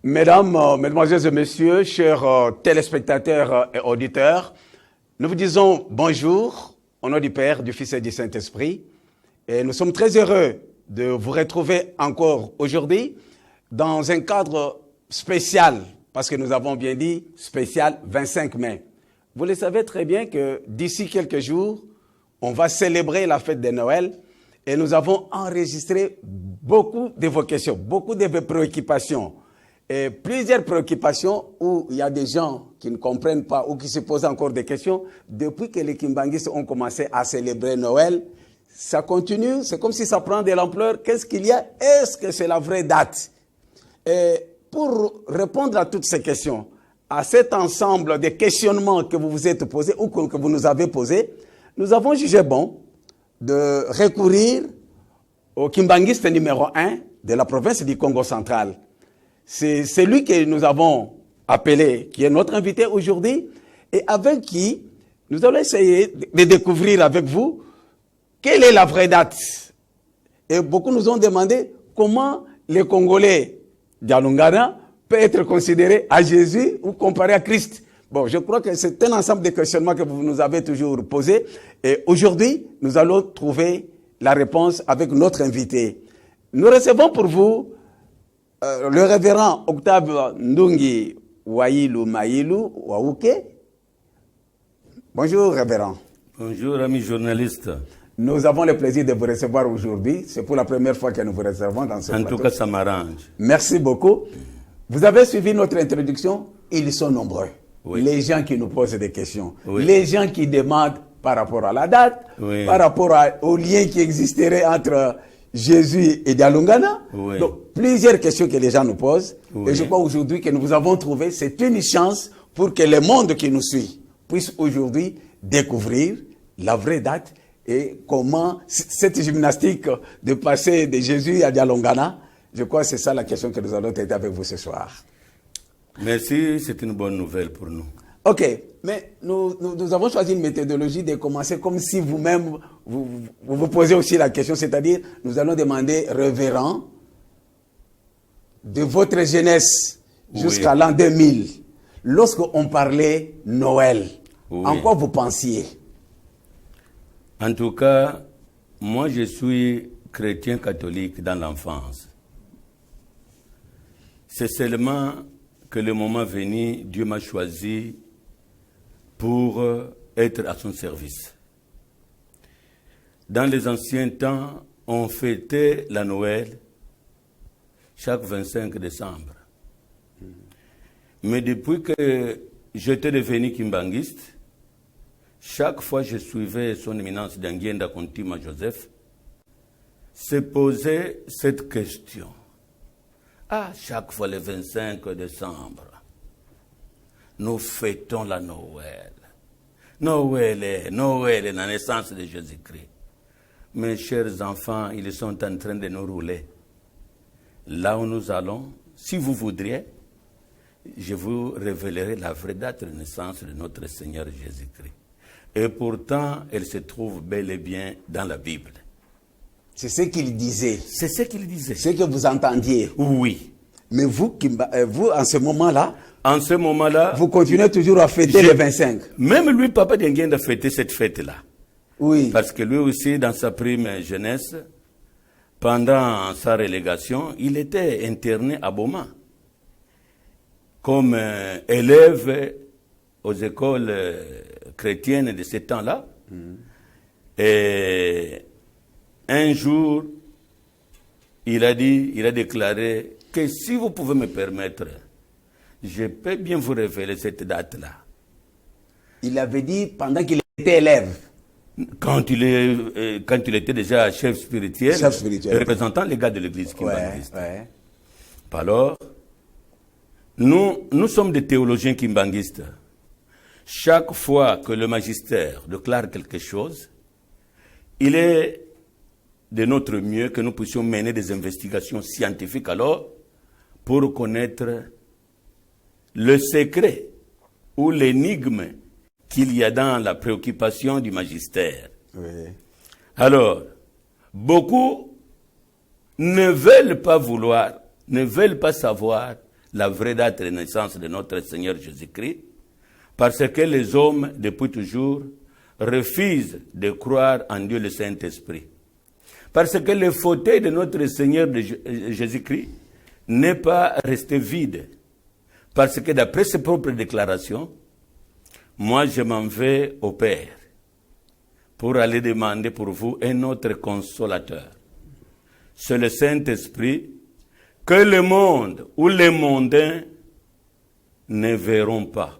Mesdames, Mesdemoiselles et Messieurs, chers téléspectateurs et auditeurs, nous vous disons bonjour au nom du Père, du Fils et du Saint-Esprit. Et nous sommes très heureux de vous retrouver encore aujourd'hui dans un cadre spécial, parce que nous avons bien dit spécial 25 mai. Vous le savez très bien que d'ici quelques jours, on va célébrer la fête de Noël et nous avons enregistré beaucoup de vos questions, beaucoup de vos préoccupations. Et plusieurs préoccupations où il y a des gens qui ne comprennent pas ou qui se posent encore des questions. Depuis que les Kimbanguistes ont commencé à célébrer Noël, ça continue, c'est comme si ça prend de l'ampleur. Qu'est-ce qu'il y a? Est-ce que c'est la vraie date? Et pour répondre à toutes ces questions, à cet ensemble de questionnements que vous vous êtes posés ou que vous nous avez posés, nous avons jugé bon de recourir au Kimbanguiste numéro 1 de la province du Congo central. C'est celui que nous avons appelé, qui est notre invité aujourd'hui, et avec qui nous allons essayer de découvrir avec vous quelle est la vraie date. Et beaucoup nous ont demandé comment les Congolais d'Alungana peuvent être considérés à Jésus ou comparés à Christ. Bon, je crois que c'est un ensemble de questionnements que vous nous avez toujours posés. Et aujourd'hui, nous allons trouver la réponse avec notre invité. Nous recevons pour vous le révérend Octave Ndungi Wailou Mailou Waouke. Bonjour, révérend. Bonjour, amis journalistes. Nous avons le plaisir de vous recevoir aujourd'hui. C'est pour la première fois que nous vous recevons dans ce plateau. En tout cas, ça m'arrange. Merci beaucoup. Vous avez suivi notre introduction. Ils sont nombreux. Oui. Les gens qui nous posent des questions. Oui. Les gens qui demandent par rapport à la date, oui, par rapport au lien qui existerait entre Jésus et Dialungana. Oui. Donc, plusieurs questions que les gens nous posent. Oui. Et je crois aujourd'hui que nous vous avons trouvé, c'est une chance pour que le monde qui nous suit puisse aujourd'hui découvrir la vraie date et comment cette gymnastique de passer de Jésus à Dialungana, je crois que c'est ça la question que nous allons traiter avec vous ce soir. Merci, c'est une bonne nouvelle pour nous. Ok, mais nous avons choisi une méthodologie de commencer comme si vous-même, vous posez aussi la question, c'est-à-dire nous allons demander, révérend, de votre jeunesse jusqu'à l'an 2000, lorsqu'on parlait Noël, en quoi vous pensiez? En tout cas, moi je suis chrétien catholique dans l'enfance. C'est seulement que le moment venu, Dieu m'a choisi pour être à son service. Dans les anciens temps, on fêtait la Noël chaque 25 décembre. Mais depuis que j'étais devenu kimbanguiste, chaque fois que je suivais son éminence d'Anguienda Kontima Joseph, se posait cette question. Ah, chaque fois le 25 décembre, nous fêtons la Noël. Noël est la naissance de Jésus-Christ. Mes chers enfants, ils sont en train de nous rouler. Là où nous allons, si vous voudriez, je vous révélerai la vraie date de naissance de notre Seigneur Jésus-Christ. Et pourtant, elle se trouve bel et bien dans la Bible. C'est ce qu'il disait. C'est ce qu'il disait. Ce que vous entendiez. Oui. Mais vous, en ce moment-là, vous continuez toujours à fêter le 25. Même lui, Papa Denguenda, a fêté cette fête-là. Oui. Parce que lui aussi, dans sa prime jeunesse, pendant sa relégation, il était interné à Boma comme élève aux écoles chrétiennes de ce temps-là. Et un jour, il a déclaré que si vous pouvez me permettre, je peux bien vous révéler cette date-là. Il avait dit pendant qu'il était élève. Quand il était déjà chef spirituel, représentant les gars de l'église kimbanguiste. Ouais. Alors, nous sommes des théologiens kimbanguistes. Chaque fois que le magistère déclare quelque chose, il est de notre mieux que nous puissions mener des investigations scientifiques alors pour connaître le secret ou l'énigme qu'il y a dans la préoccupation du magistère. Oui. Alors, beaucoup ne veulent pas savoir la vraie date de naissance de notre Seigneur Jésus-Christ, parce que les hommes, depuis toujours, refusent de croire en Dieu le Saint-Esprit. Parce que le fauteuil de notre Seigneur Jésus-Christ n'est pas resté vide. Parce que d'après ses propres déclarations, moi je m'en vais au Père pour aller demander pour vous un autre consolateur. C'est le Saint-Esprit que le monde ou les mondains ne verront pas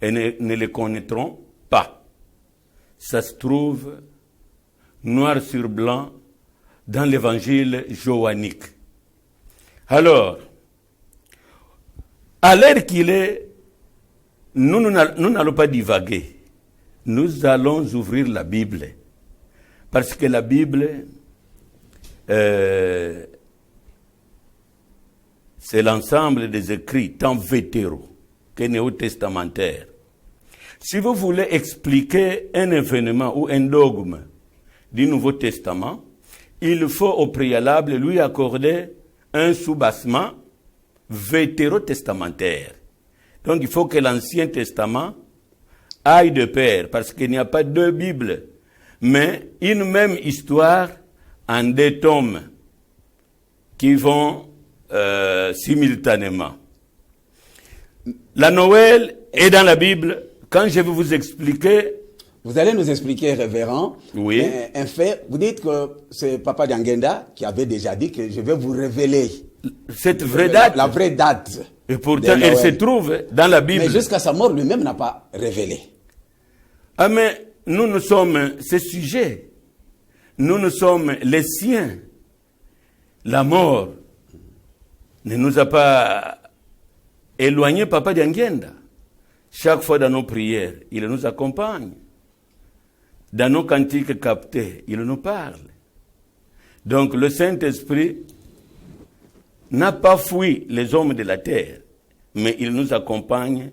et ne le connaîtront pas. Ça se trouve noir sur blanc dans l'évangile johannique. Alors, à l'heure qu'il est, nous n'allons pas divaguer. Nous allons ouvrir la Bible. Parce que la Bible, c'est l'ensemble des écrits, tant vétéraux que néo-testamentaires. Si vous voulez expliquer un événement ou un dogme du Nouveau Testament, il faut au préalable lui accorder un soubassement vétérotestamentaire. Donc il faut que l'Ancien Testament aille de pair, parce qu'il n'y a pas deux Bibles, mais une même histoire en deux tomes qui vont simultanément. La Noël est dans la Bible. Quand je vais vous expliquer... Vous allez nous expliquer, révérend, oui, un fait. Vous dites que c'est Papa Dianguenda qui avait déjà dit que je vais vous révéler cette vraie date. La vraie date. Et pourtant, elle se trouve dans la Bible. Mais jusqu'à sa mort, lui-même n'a pas révélé. Ah, mais nous sommes ces sujets. Nous sommes les siens. La mort ne nous a pas éloignés, Papa Dianguenda. Chaque fois dans nos prières, il nous accompagne. Dans nos cantiques captés, il nous parle. Donc le Saint-Esprit n'a pas fui les hommes de la terre, mais il nous accompagne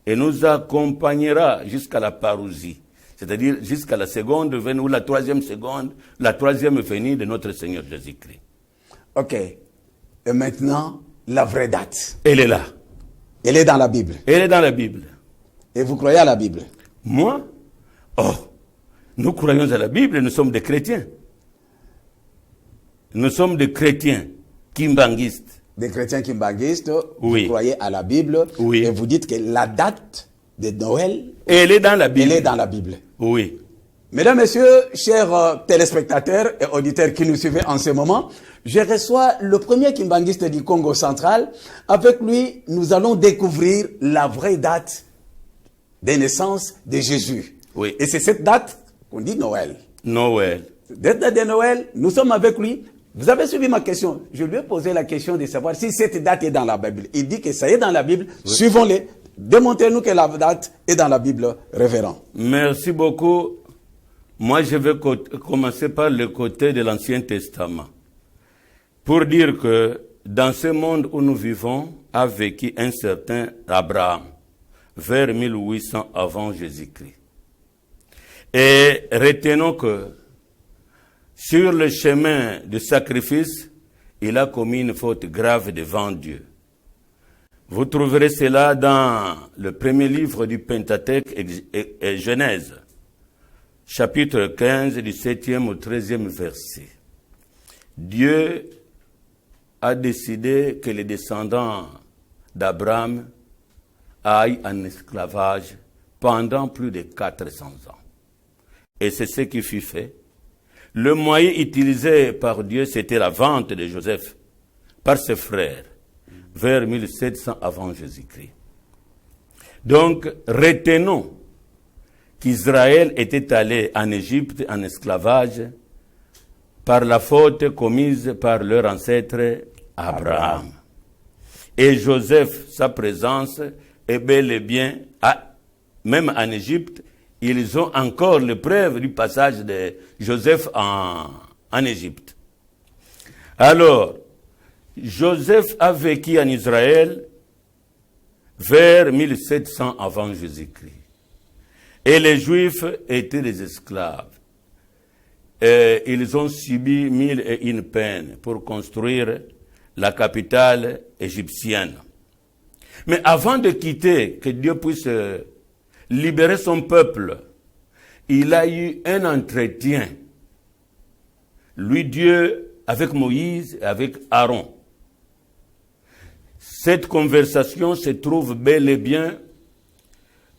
et nous accompagnera jusqu'à la parousie, c'est-à-dire jusqu'à la seconde venue ou la troisième seconde, la troisième venue de notre Seigneur Jésus-Christ. Ok. Et maintenant, la vraie date. Elle est là. Elle est dans la Bible. Elle est dans la Bible. Et vous croyez à la Bible? Moi? Oh, nous croyons à la Bible, nous sommes des chrétiens. Nous sommes des chrétiens kimbanguistes. Des chrétiens kimbanguistes, oui. Vous croyez à la Bible, oui. Et vous dites que la date de Noël, elle est dans la Bible. Elle est dans la Bible. Oui. Mesdames, Messieurs, chers téléspectateurs et auditeurs qui nous suivent en ce moment, je reçois le premier kimbanguiste du Congo central. Avec lui, nous allons découvrir la vraie date de naissance de Jésus. Oui. Et c'est cette date qu'on dit Noël. Noël. Cette date de Noël, nous sommes avec lui. Vous avez suivi ma question. Je lui ai posé la question de savoir si cette date est dans la Bible. Il dit que ça est dans la Bible. Oui. Suivons-les. Démontrez-nous que la date est dans la Bible, révérend. Merci beaucoup. Moi, je vais commencer par le côté de l'Ancien Testament. Pour dire que dans ce monde où nous vivons, a vécu un certain Abraham, vers 1800 avant Jésus-Christ. Et retenons que sur le chemin du sacrifice, il a commis une faute grave devant Dieu. Vous trouverez cela dans le premier livre du Pentateuque et Genèse, chapitre 15, du 7e au 13e verset. Dieu a décidé que les descendants d'Abraham aillent en esclavage pendant plus de 400 ans. Et c'est ce qui fut fait. Le moyen utilisé par Dieu, c'était la vente de Joseph par ses frères, vers 1700 avant Jésus-Christ. Donc, retenons qu'Israël était allé en Égypte en esclavage par la faute commise par leur ancêtre Abraham. Et Joseph, sa présence est bel et bien, même en Égypte, ils ont encore le preuve du passage de Joseph en Égypte. Alors, Joseph a vécu en Israël vers 1700 avant Jésus-Christ. Et les Juifs étaient des esclaves. Et ils ont subi 1001 peines pour construire la capitale égyptienne. Mais avant de quitter, que Dieu puisse libérer son peuple, il a eu un entretien. Lui, Dieu, avec Moïse et avec Aaron. Cette conversation se trouve bel et bien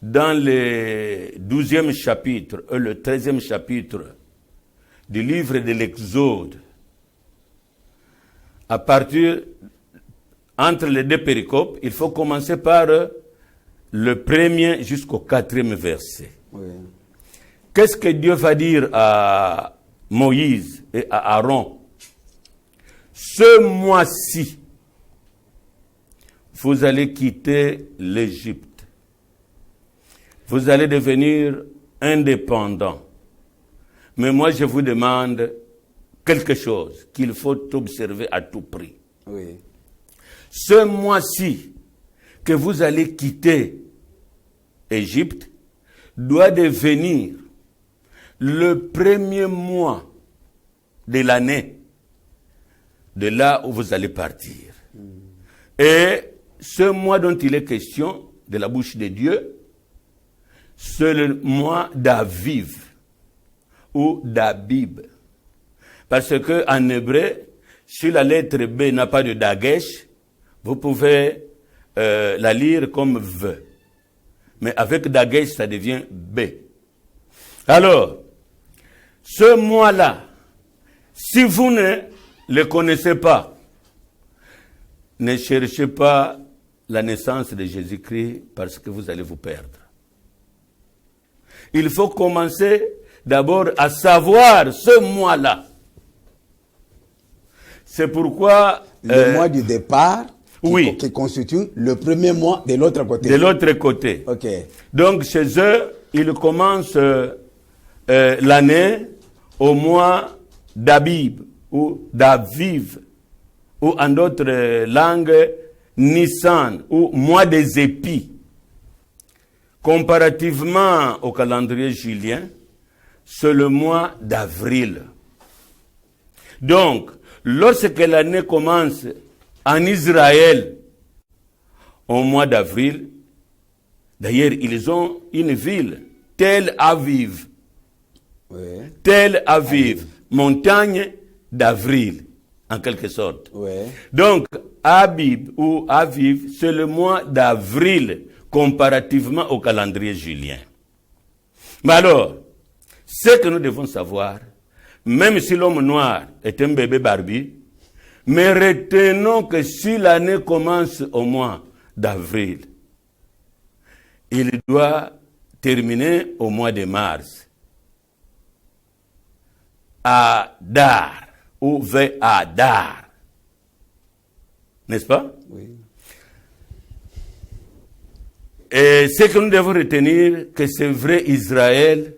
dans le 12e chapitre et le 13e chapitre du livre de l'Exode. À partir, entre les deux péricopes, il faut commencer par le 1er jusqu'au 4e verset. Oui. Qu'est-ce que Dieu va dire à Moïse et à Aaron? Ce mois-ci, vous allez quitter l'Égypte. Vous allez devenir indépendants. Mais moi, je vous demande quelque chose qu'il faut observer à tout prix. Oui. Ce mois-ci que vous allez quitter l'Égypte doit devenir le premier mois de l'année de là où vous allez partir. Et ce mois dont il est question de la bouche de Dieu, c'est le mois d'Aviv ou d'Abib. Parce que en hébreu, si la lettre B n'a pas de dagesh, vous pouvez la lire comme V. Mais avec dagesh, ça devient B. Alors, ce mois-là, si vous ne le connaissez pas, ne cherchez pas la naissance de Jésus-Christ parce que vous allez vous perdre. Il faut commencer d'abord à savoir ce mois-là. C'est pourquoi... Le mois du départ, oui, qui constitue le premier mois de l'autre côté. De l'autre côté. Ok. Donc chez eux, ils commencent l'année au mois d'Abib ou d'Aviv, ou en d'autres langues, Nissan, ou mois des épis. Comparativement au calendrier julien, c'est le mois d'avril. Donc, lorsque l'année commence en Israël, au mois d'avril, d'ailleurs, ils ont une ville, Tel Aviv. Oui. Tel Aviv, montagne d'avril, en quelque sorte. Oui. Donc, Abib ou Aviv, c'est le mois d'avril, comparativement au calendrier julien. Mais alors, ce que nous devons savoir, même si l'homme noir est un bébé Barbie, mais retenons que si l'année commence au mois d'avril, il doit terminer au mois de mars. Adar, ou Adar. N'est-ce pas? Oui. Et ce que nous devons retenir, que c'est vrai, Israël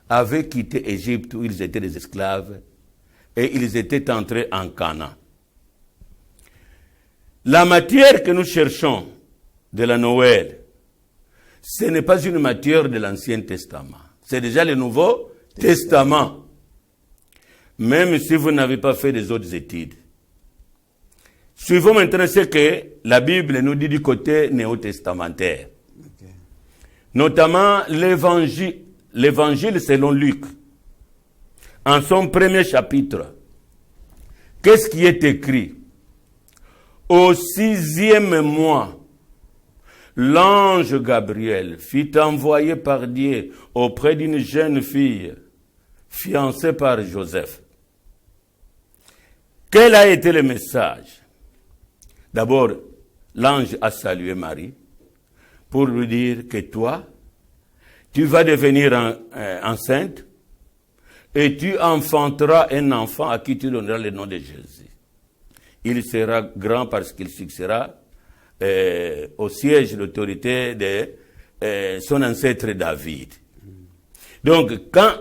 avait quitté Égypte où ils étaient des esclaves et ils étaient entrés en Canaan. La matière que nous cherchons de la Noël, ce n'est pas une matière de l'Ancien Testament. C'est déjà le Nouveau Testament. Même si vous n'avez pas fait des autres études. Suivons maintenant ce que la Bible nous dit du côté néo-testamentaire. Okay. Notamment l'évangile selon Luc. En son premier chapitre, qu'est-ce qui est écrit? Au 6e mois, l'ange Gabriel fut envoyé par Dieu auprès d'une jeune fille, fiancée par Joseph. Quel a été le message? D'abord, l'ange a salué Marie pour lui dire que toi, tu vas devenir enceinte et tu enfanteras un enfant à qui tu donneras le nom de Jésus. Il sera grand parce qu'il succédera au siège d'autorité de son ancêtre David. Donc, quand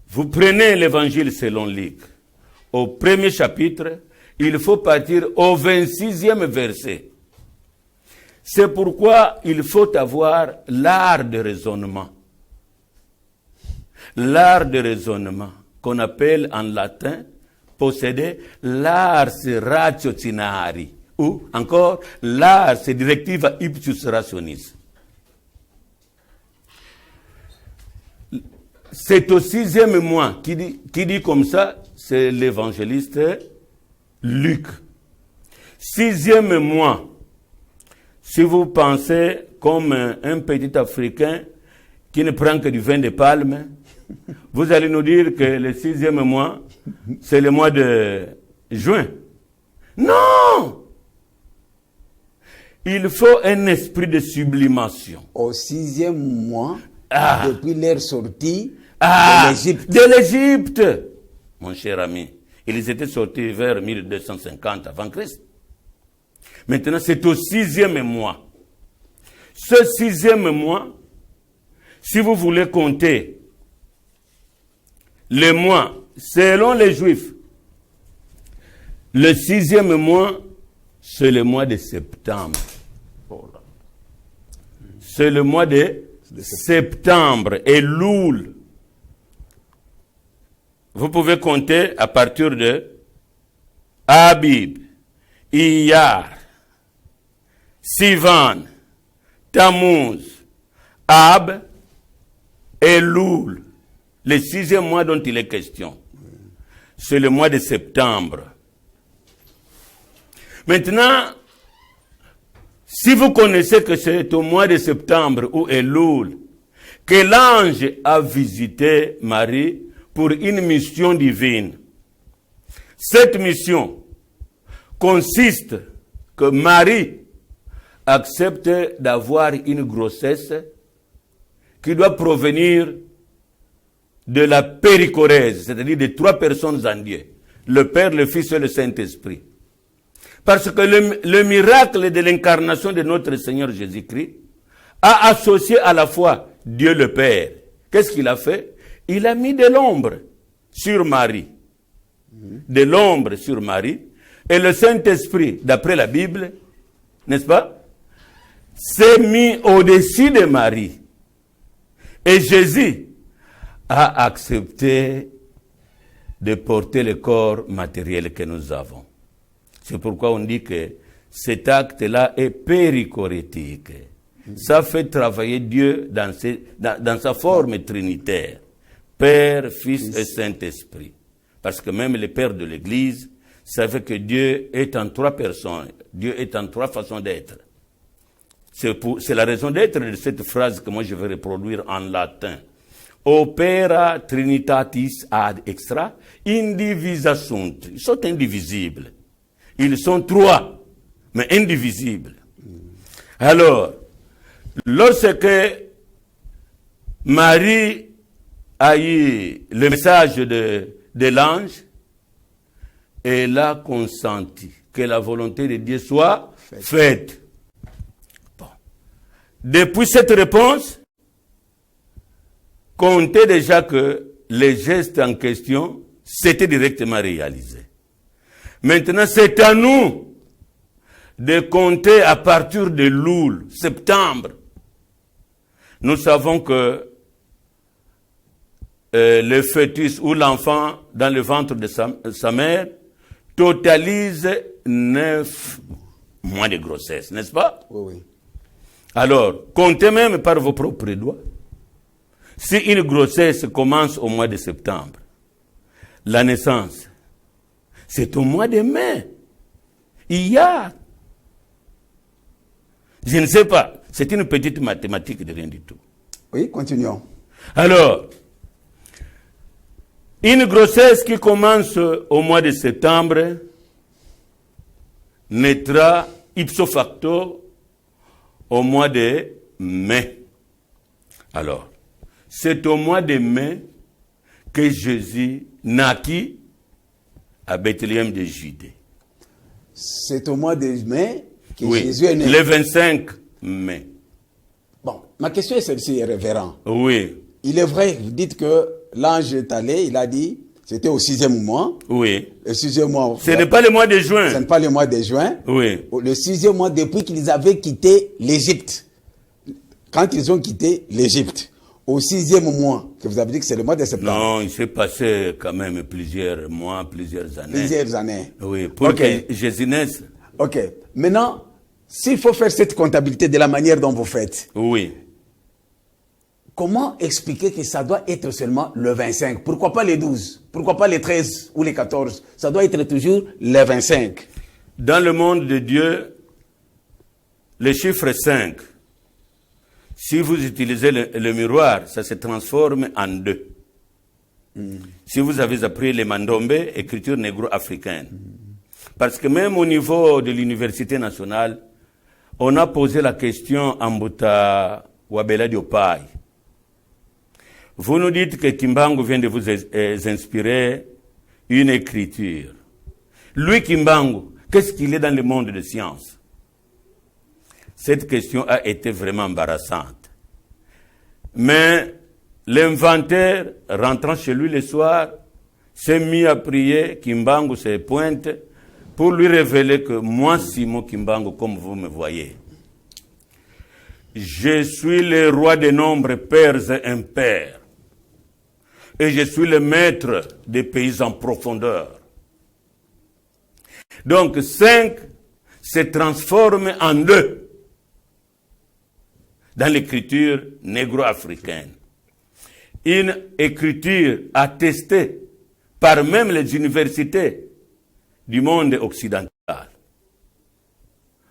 vous prenez l'évangile selon Luc, au premier chapitre, il faut partir au 26e verset. C'est pourquoi il faut avoir l'art de raisonnement. L'art de raisonnement, qu'on appelle en latin, posséder l'ars ratiocinari, Ou encore, là, c'est directive ipsius rationis. C'est au 6e mois qui dit comme ça, c'est l'évangéliste Luc. 6e mois, si vous pensez comme un petit Africain qui ne prend que du vin de palme, vous allez nous dire que le 6e mois, c'est le mois de juin. Non! Il faut un esprit de sublimation. Au 6e mois, depuis leur sortie de l'Égypte. Mon cher ami, ils étaient sortis vers 1250 avant Christ. Maintenant, c'est au 6e mois. Ce 6e mois, si vous voulez compter les mois selon les Juifs, le 6e mois, c'est le mois de septembre. C'est le mois de septembre, Elul. Vous pouvez compter à partir de Abib, Iyar, Sivan, Tammuz, Ab, Elul. Le 6e mois dont il est question, c'est le mois de septembre. Maintenant, si vous connaissez que c'est au mois de septembre ou Elul que l'ange a visité Marie pour une mission divine, cette mission consiste que Marie accepte d'avoir une grossesse qui doit provenir de la péricorèse, c'est-à-dire de 3 personnes en Dieu, le Père, le Fils et le Saint-Esprit. Parce que le miracle de l'incarnation de notre Seigneur Jésus-Christ a associé à la fois Dieu le Père. Qu'est-ce qu'il a fait? Il a mis de l'ombre sur Marie. De l'ombre sur Marie. Et le Saint-Esprit, d'après la Bible, n'est-ce pas, s'est mis au-dessus de Marie. Et Jésus a accepté de porter le corps matériel que nous avons. C'est pourquoi on dit que cet acte-là est périchorétique. Ça fait travailler Dieu dans sa forme trinitaire. Père, Fils et Saint-Esprit. Parce que même les pères de l'Église savaient que Dieu est en 3 personnes. Dieu est en 3 façons d'être. C'est la raison d'être de cette phrase que moi je vais reproduire en latin. Opera Trinitatis ad extra indivisa sunt. Ils sont indivisibles. Ils sont 3, mais indivisibles. Alors, lorsque Marie a eu le message de l'ange, elle a consenti que la volonté de Dieu soit faite. Bon. Depuis cette réponse, comptez déjà que les gestes en question s'étaient directement réalisés. Maintenant, c'est à nous de compter à partir de Loul, septembre. Nous savons que le fœtus ou l'enfant dans le ventre de sa mère totalise 9 mois de grossesse, n'est-ce pas? Oui. Alors, comptez même par vos propres doigts. Si une grossesse commence au mois de septembre, la naissance, c'est au mois de mai. Hier. Je ne sais pas. C'est une petite mathématique de rien du tout. Oui, continuons. Alors, une grossesse qui commence au mois de septembre naîtra ipso facto au mois de mai. Alors, c'est au mois de mai que Jésus naquit à Bethléem de Judée. C'est au mois de mai que Oui, Jésus est né. le 25 mai. Bon, ma question est celle-ci, révérend. Oui, Il est vrai, vous dites que l'ange est allé, il a dit, c'était au 6e mois. oui. Le 6e mois. Ce n'est pas le mois de Ce juin. n'est pas le mois de juin. Oui, Le 6e mois depuis qu'ils avaient quitté l'Égypte. Quand ils ont quitté l'Égypte. Au 6e mois, que vous avez dit que c'est le mois de septembre. non, il s'est passé quand même plusieurs mois, plusieurs années. Plusieurs années. Oui, pour Ok. que Jésus naisse. Ok. Maintenant, s'il faut faire cette comptabilité de la manière dont vous faites, Oui. comment expliquer que ça doit être seulement le 25? Pourquoi pas les 12? Pourquoi pas les 13 ou les 14? Ça doit être toujours le 25. Dans le monde de Dieu, le chiffre 5, si vous utilisez le miroir, ça se transforme en 2. Si vous avez appris les mandombe, écriture négro-africaine. Parce que même au niveau de l'université nationale, on a posé la question en Mbouta Wabela Diopai. Vous nous dites que Kimbangu vient de vous inspirer une écriture. Lui, Kimbangu, qu'est-ce qu'il est dans le monde de sciences? Cette question a été vraiment embarrassante. Mais l'inventeur, rentrant chez lui le soir, s'est mis à prier, Kimbangu se pointe, pour lui révéler que moi, Simon Kimbangu, comme vous me voyez, je suis le roi des nombres pairs et impairs. Et je suis le maître des pays en profondeur. Donc 5 se transforme en 2 dans l'écriture négro-africaine. Une écriture attestée par même les universités du monde occidental.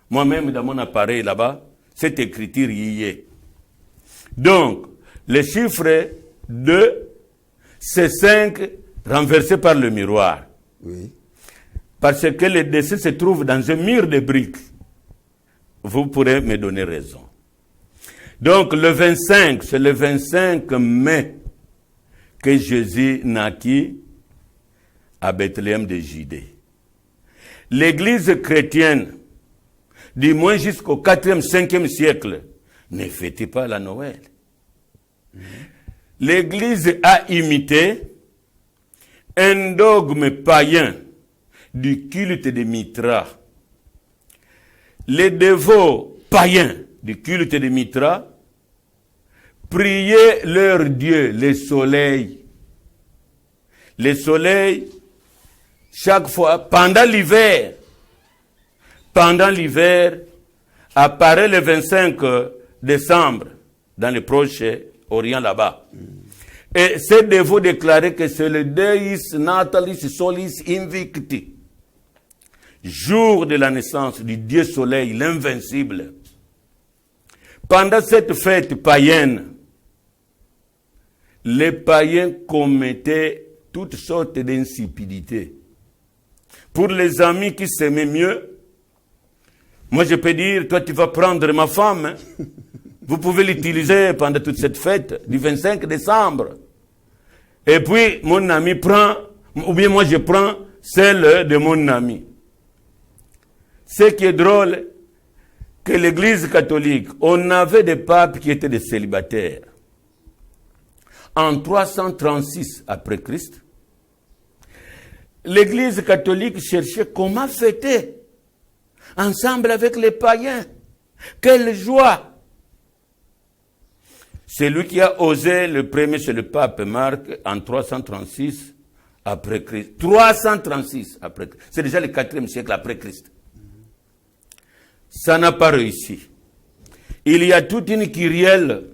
Moi-même, dans mon appareil là-bas, cette écriture y est. Donc, le chiffre 2, c'est 5 renversé par le miroir. Oui. Parce que le dessin se trouve dans un mur de briques. Vous pourrez me donner raison. Donc, le 25, c'est le 25 mai que Jésus naquit à Bethléem de Judée. L'Église chrétienne, du moins jusqu'au 4e, 5e siècle, ne fêtait pas la Noël. L'Église a imité un dogme païen du culte de Mitra. Les dévots païens du culte de Mitra priaient leur Dieu, le soleil. Le soleil, chaque fois, pendant l'hiver, apparaît le 25 décembre dans le Proche-Orient là-bas. Et ces dévots déclaraient que c'est le Deus Natalis Solis Invicti, jour de la naissance du Dieu Soleil, l'invincible. Pendant cette fête païenne, les païens commettaient toutes sortes d'insipidités. Pour les amis qui s'aimaient mieux, moi je peux dire, toi tu vas prendre ma femme, hein. Vous pouvez l'utiliser pendant toute cette fête du 25 décembre. Et puis mon ami prend, ou bien moi je prends celle de mon ami. Ce qui est drôle, que l'Église catholique, on avait des papes qui étaient des célibataires. En 336 après Christ, l'Église catholique cherchait comment fêter ensemble avec les païens. Quelle joie! Celui qui a osé le premier, c'est le pape Marc en 336 après Christ. 336 après Christ. C'est déjà le 4e siècle après Christ. Ça n'a pas réussi. Il y a toute une kyrielle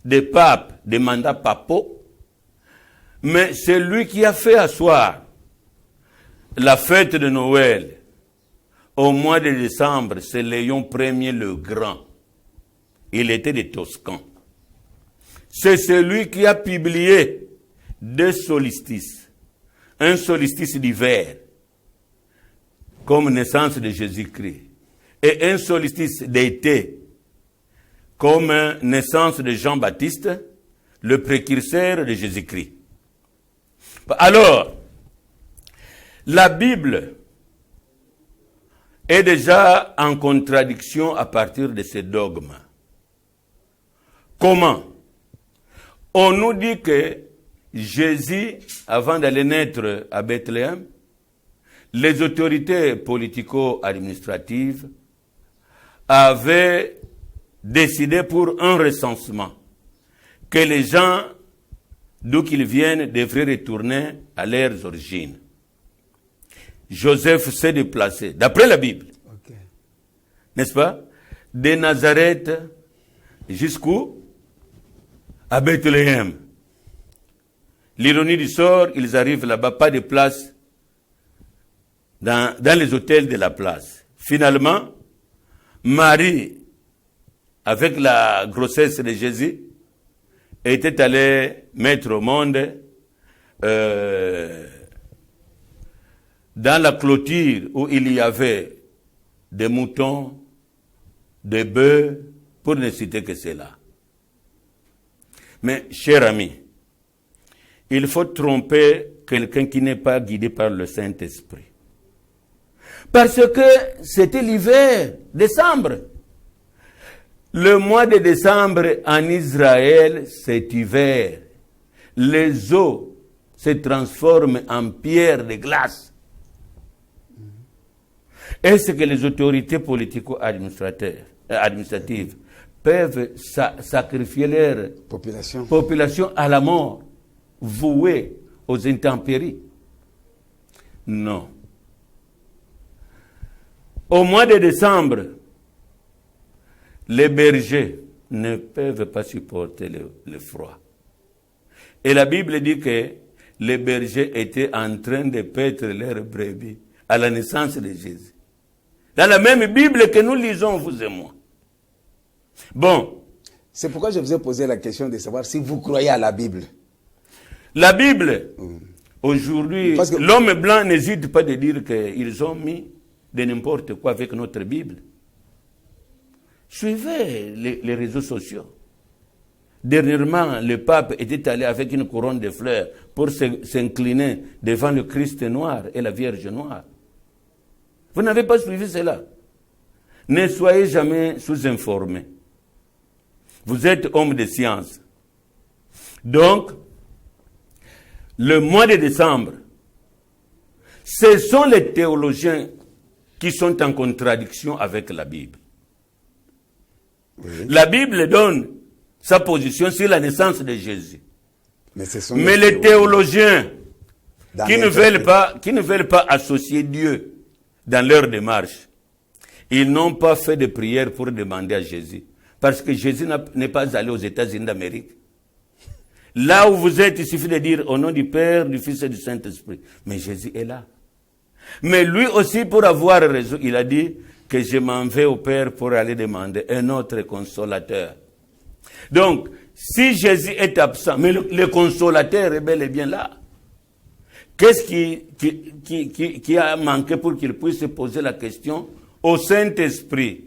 de papes, de mandats papaux, mais c'est lui qui a fait asseoir la fête de Noël au mois de décembre, c'est Léon Ier le Grand. Il était des Toscans. C'est celui qui a publié 2 solstices. Un solstice d'hiver, comme naissance de Jésus-Christ, et un solstice d'été, comme naissance de Jean-Baptiste, le précurseur de Jésus-Christ. Alors, la Bible est déjà en contradiction à partir de ces dogmes. Comment? On nous dit que Jésus, avant d'aller naître à Bethléem, les autorités politico-administratives avaient décidé pour un recensement que les gens d'où qu'ils viennent devraient retourner à leurs origines. Joseph s'est déplacé, d'après la Bible. n'est-ce pas? De Nazareth jusqu'où? À Bethléem. L'ironie du sort, ils arrivent là-bas, pas de place dans les hôtels de la place. Finalement, Marie, avec la grossesse de Jésus, était allée mettre au monde dans la clôture où il y avait des moutons, des bœufs, pour ne citer que cela. Mais, cher ami, il faut tromper quelqu'un qui n'est pas guidé par le Saint-Esprit. Parce que c'était l'hiver, décembre. Le mois de décembre en Israël, c'est hiver. Les eaux se transforment en pierre de glace. Est-ce que les autorités politico-administratives peuvent sacrifier leur population à la mort, vouée aux intempéries? Non. Au mois de décembre, les bergers ne peuvent pas supporter le froid. Et la Bible dit que les bergers étaient en train de paître leurs brebis à la naissance de Jésus. Dans la même Bible que nous lisons, vous et moi. Bon. C'est pourquoi je vous ai posé la question de savoir si vous croyez à la Bible. La Bible, aujourd'hui, l'homme blanc n'hésite pas de dire qu'ils ont mis de n'importe quoi avec notre Bible. Suivez les réseaux sociaux. Dernièrement, le pape était allé avec une couronne de fleurs pour s'incliner devant le Christ noir et la Vierge noire. Vous n'avez pas suivi cela. Ne soyez jamais sous-informés. Vous êtes homme de science. Donc, le mois de décembre, ce sont les théologiens qui sont en contradiction avec la Bible. Oui. La Bible donne sa position sur la naissance de Jésus. Mais les théologiens qui ne veulent pas associer Dieu dans leur démarche, ils n'ont pas fait de prière pour demander à Jésus. Parce que Jésus n'est pas allé aux États-Unis d'Amérique. Là où vous êtes, il suffit de dire au nom du Père, du Fils et du Saint-Esprit. Mais Jésus est là. Mais lui aussi, pour avoir raison, il a dit que je m'en vais au Père pour aller demander un autre consolateur. Donc, si Jésus est absent, mais le consolateur est bel et bien là. Qu'est-ce qui a manqué pour qu'il puisse poser la question au Saint-Esprit?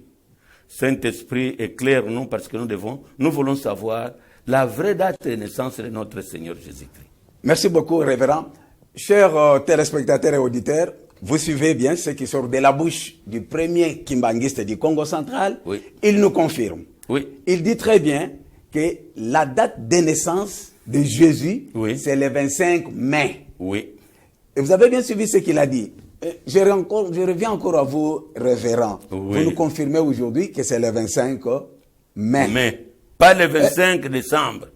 Saint-Esprit est clair, non, parce que nous voulons savoir la vraie date de naissance de notre Seigneur Jésus-Christ. Merci beaucoup, révérend. Chers téléspectateurs et auditeurs, vous suivez bien ce qui sort de la bouche du premier kimbanguiste du Congo central. Oui. Il nous confirme. Oui. Il dit très bien que la date de naissance de Jésus, oui, c'est le 25 mai. Oui. Et vous avez bien suivi ce qu'il a dit. Je reviens encore à vous, révérend. Oui. Vous nous confirmez aujourd'hui que c'est le 25 mai. Mais pas le 25 décembre.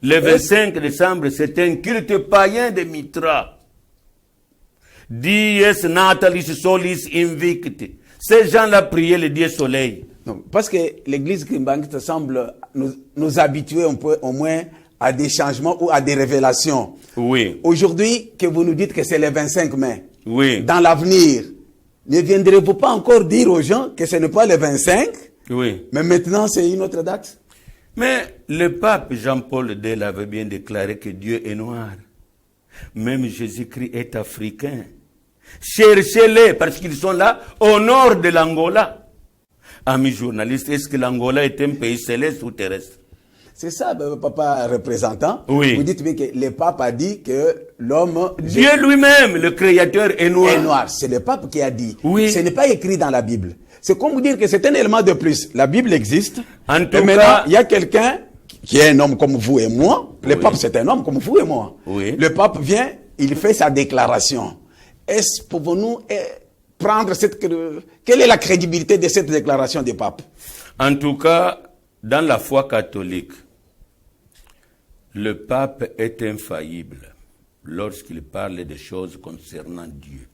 Le 25 décembre, c'est un culte païen de Mitra. Dies natalis solis invicti. Ces gens-là priaient le Dieu soleil. Non, parce que l'église kimbanguiste semble nous habituer un peu, au moins à des changements ou à des révélations. Oui. Aujourd'hui, que vous nous dites que c'est le 25 mai. Oui. Dans l'avenir, ne viendrez-vous pas encore dire aux gens que ce n'est pas le 25? Oui. Mais maintenant, c'est une autre date? Mais le pape Jean-Paul II avait bien déclaré que Dieu est noir. Même Jésus-Christ est africain. Cherchez-les parce qu'ils sont là au nord de l'Angola. Amis journalistes, est-ce que l'Angola est un pays céleste ou terrestre? C'est ça, papa représentant. Oui. Vous dites bien que le pape a dit que l'homme... Dieu lui-même, le créateur, est noir. Est noir. C'est le pape qui a dit. Oui. Ce n'est pas écrit dans la Bible. C'est comme vous dire que c'est un élément de plus. La Bible existe. En tout et maintenant, cas, il y a quelqu'un qui est un homme comme vous et moi. Le oui, pape, c'est un homme comme vous et moi. Oui. Le pape vient, il fait sa déclaration. Est-ce pouvons-nous prendre quelle est la crédibilité de cette déclaration du pape? En tout cas, dans la foi catholique, le pape est infaillible lorsqu'il parle des choses concernant Dieu.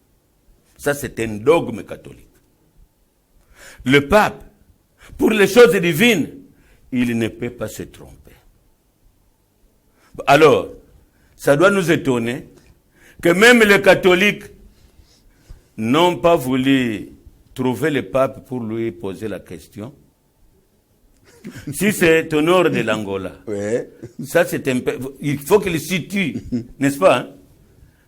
Ça, c'est un dogme catholique. Le pape, pour les choses divines, il ne peut pas se tromper. Alors, ça doit nous étonner que même les catholiques n'ont pas voulu trouver le pape pour lui poser la question. Si c'est au nord de l'Angola, ça c'est un peu, il faut qu'il situe, n'est-ce pas, hein,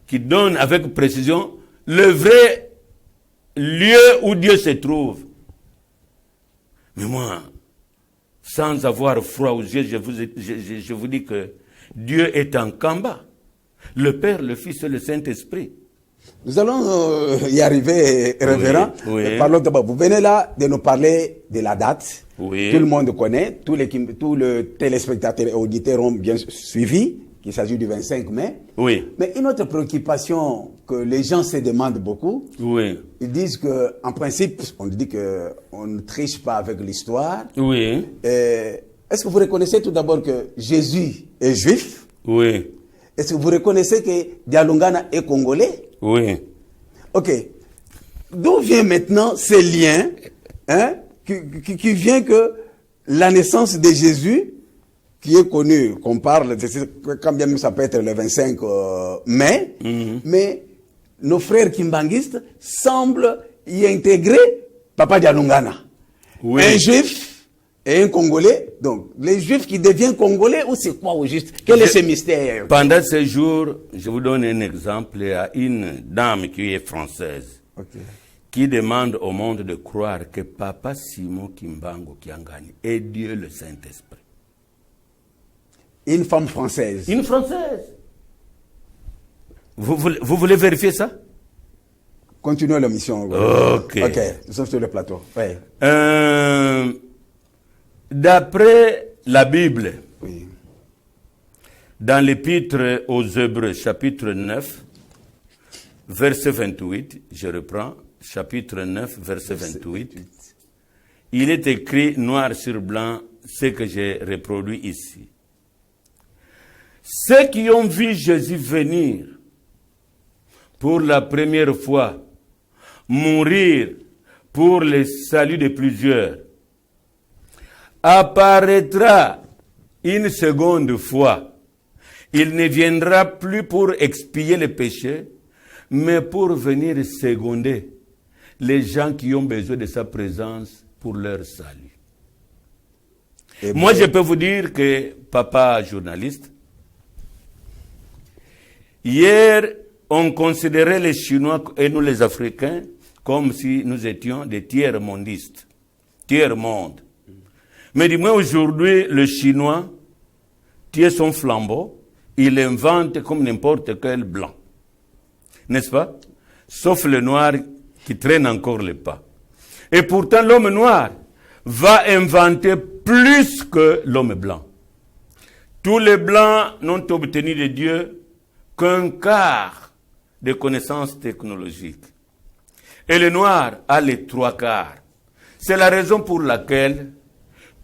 qu'il donne avec précision le vrai lieu où Dieu se trouve. Mais moi, sans avoir froid aux yeux, je vous dis que Dieu est en combat. Le Père, le Fils et le Saint-Esprit. Nous allons y arriver, révérend. Oui. Parlons d'abord. Vous venez là de nous parler de la date. Oui. Tout le monde connaît, tous les téléspectateurs et auditeurs ont bien suivi, qu'il s'agit du 25 mai. Oui. Mais une autre préoccupation que les gens se demandent beaucoup, Oui. ils disent qu'en principe, on dit qu'on ne triche pas avec l'histoire. Oui. Est-ce que vous reconnaissez tout d'abord que Jésus est juif? Oui. Est-ce que vous reconnaissez que Dialungana est congolais? Oui. Ok. D'où vient maintenant ce lien, hein, qui vient que la naissance de Jésus, qui est connue, qu'on parle, quand bien même ça peut être le 25 mai, mais nos frères kimbanguistes semblent y intégrer Papa Dialungana. Oui. Un juif et un Congolais. Donc, les juifs qui deviennent Congolais, ou c'est quoi au juste? Quel est ce mystère? Pendant ces jours, je vous donne un exemple à une dame qui est française, qui demande au monde de croire que Papa Simon Kimbangu Kiangani est Dieu le Saint-Esprit. Une femme française. Une Française. Vous voulez vérifier ça? Continuons la mission. Ok. Ok, nous sommes sur le plateau. Ouais. D'après la Bible, Oui. dans l'Épître aux Hébreux, chapitre 9, verset 28, je reprends, chapitre 9, verset 28, il est écrit noir sur blanc ce que j'ai reproduit ici. Ceux qui ont vu Jésus venir pour la première fois, mourir pour le salut de plusieurs, apparaîtra une seconde fois. Il ne viendra plus pour expier les péchés, mais pour venir seconder les gens qui ont besoin de sa présence pour leur salut. Et moi, je peux vous dire que, papa journaliste, hier, on considérait les Chinois et nous les Africains comme si nous étions des tiers-mondistes, tiers-monde. Mais du moins aujourd'hui, le Chinois tient son flambeau, il invente comme n'importe quel blanc. N'est-ce pas? Sauf le noir qui traîne encore les pas. Et pourtant, l'homme noir va inventer plus que l'homme blanc. Tous les blancs n'ont obtenu de Dieu qu'un quart de connaissances technologiques. Et le noir a les 3/4. C'est la raison pour laquelle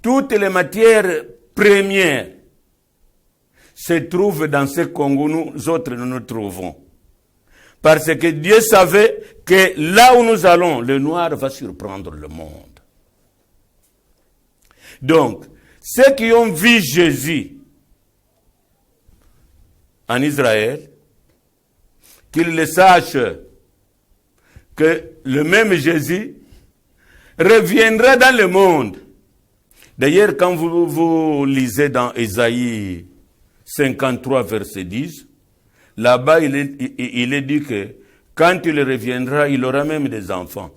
toutes les matières premières se trouvent dans ce Congo, nous autres nous nous trouvons. Parce que Dieu savait que là où nous allons, le noir va surprendre le monde. Donc, ceux qui ont vu Jésus en Israël, qu'ils le sachent que le même Jésus reviendra dans le monde. D'ailleurs, quand vous lisez dans Ésaïe 53, verset 10, là-bas, il est dit que quand il reviendra, il aura même des enfants.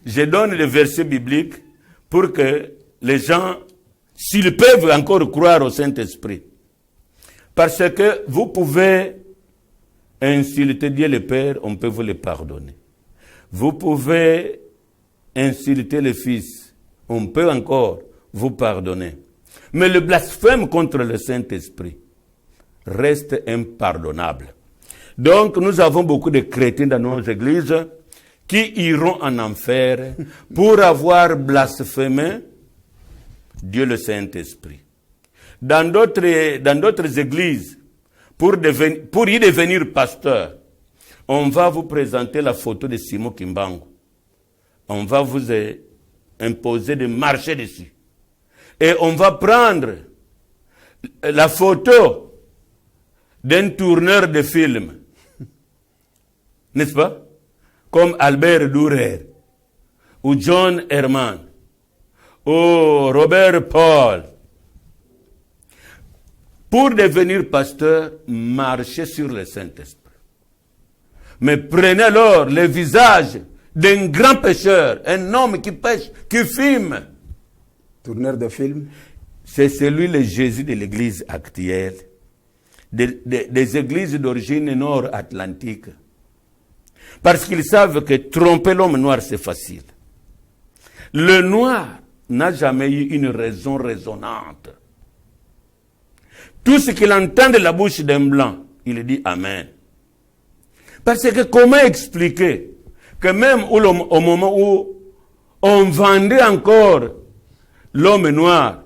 Je donne les versets bibliques pour que les gens, s'ils peuvent encore croire au Saint-Esprit, parce que vous pouvez insulter Dieu le Père, on peut vous le pardonner. Vous pouvez insulter le Fils, on peut encore vous pardonner. Mais le blasphème contre le Saint-Esprit reste impardonnable. Donc, nous avons beaucoup de chrétiens dans nos églises qui iront en enfer pour avoir blasphémé Dieu le Saint-Esprit. Dans d'autres églises, pour y devenir pasteur, on va vous présenter la photo de Simon Kimbangu on va vous imposer de marcher dessus. Et on va prendre la photo d'un tourneur de film, n'est-ce pas? Comme Albert Dürer, ou John Herman, ou Robert Paul. Pour devenir pasteur, marchez sur le Saint-Esprit. Mais prenez alors le visage d'un grand pécheur, un homme qui pêche, qui fume. Tourneur de film. C'est celui le Jésus de l'église actuelle, des églises d'origine nord-atlantique. Parce qu'ils savent que tromper l'homme noir, c'est facile. Le noir n'a jamais eu une raison raisonnante. Tout ce qu'il entend de la bouche d'un blanc, il dit Amen. Parce que comment expliquer que même au moment où on vendait encore l'homme noir,